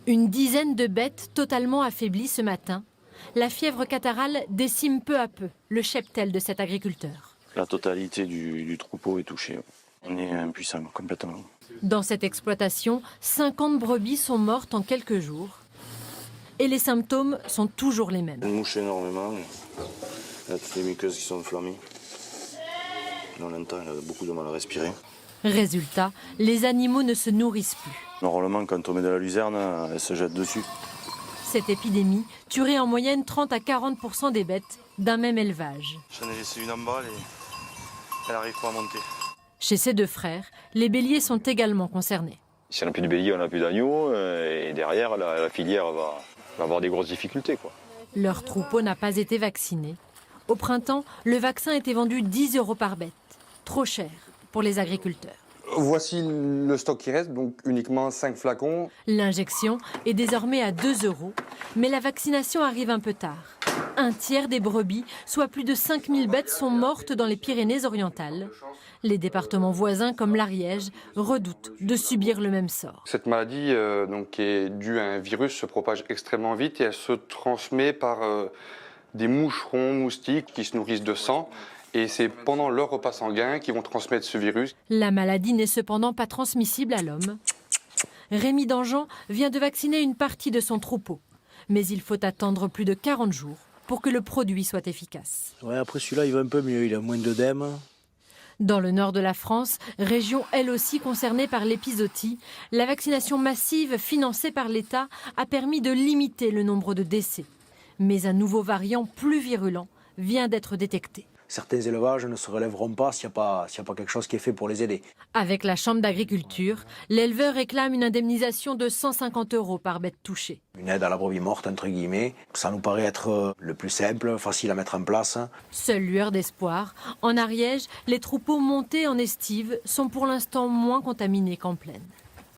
Une dizaine de bêtes totalement affaiblies ce matin. La fièvre catarrhale décime peu à peu le cheptel de cet agriculteur. La totalité du troupeau est touchée. On est impuissant complètement. Dans cette exploitation, 50 brebis sont mortes en quelques jours. Et les symptômes sont toujours les mêmes. Elle mouche énormément. Elle a toutes les muqueuses qui sont enflammées. Dans l'instant, elle a beaucoup de mal à respirer. Résultat, les animaux ne se nourrissent plus. Normalement, quand on met de la luzerne, elle se jette dessus. Cette épidémie tuerait en moyenne 30 à 40% des bêtes d'un même élevage. J'en ai laissé une en bas et elle n'arrive pas à monter. Chez ces deux frères, les béliers sont également concernés. Si on n'a plus de béliers, on n'a plus d'agneaux, et derrière, la filière va avoir des grosses difficultés, quoi. Leur troupeau n'a pas été vacciné. Au printemps, le vaccin était vendu 10 € par bête. Trop cher pour les agriculteurs. Voici le stock qui reste, donc uniquement 5 flacons. L'injection est désormais à 2 €, mais la vaccination arrive un peu tard. Un tiers des brebis, soit plus de 5000 bêtes, sont mortes dans les Pyrénées-Orientales. Les départements voisins, comme l'Ariège, redoutent de subir le même sort. Cette maladie, donc, qui est due à un virus, se propage extrêmement vite et elle se transmet par des moucherons, moustiques qui se nourrissent de sang. Et c'est pendant leur repas sanguin qu'ils vont transmettre ce virus. La maladie n'est cependant pas transmissible à l'homme. Rémi Dangean vient de vacciner une partie de son troupeau. Mais il faut attendre plus de 40 jours pour que le produit soit efficace. Ouais, après celui-là, il va un peu mieux, il a moins d'œdème. Dans le nord de la France, région elle aussi concernée par l'épizootie, la vaccination massive financée par l'État a permis de limiter le nombre de décès. Mais un nouveau variant plus virulent vient d'être détecté. Certains élevages ne se relèveront pas s'il n'y a pas quelque chose qui est fait pour les aider. Avec la Chambre d'agriculture, l'éleveur réclame une indemnisation de 150 € par bête touchée. Une aide à la brebis morte, entre guillemets, ça nous paraît être le plus simple, facile à mettre en place. Seule lueur d'espoir, en Ariège, les troupeaux montés en estive sont pour l'instant moins contaminés qu'en plaine.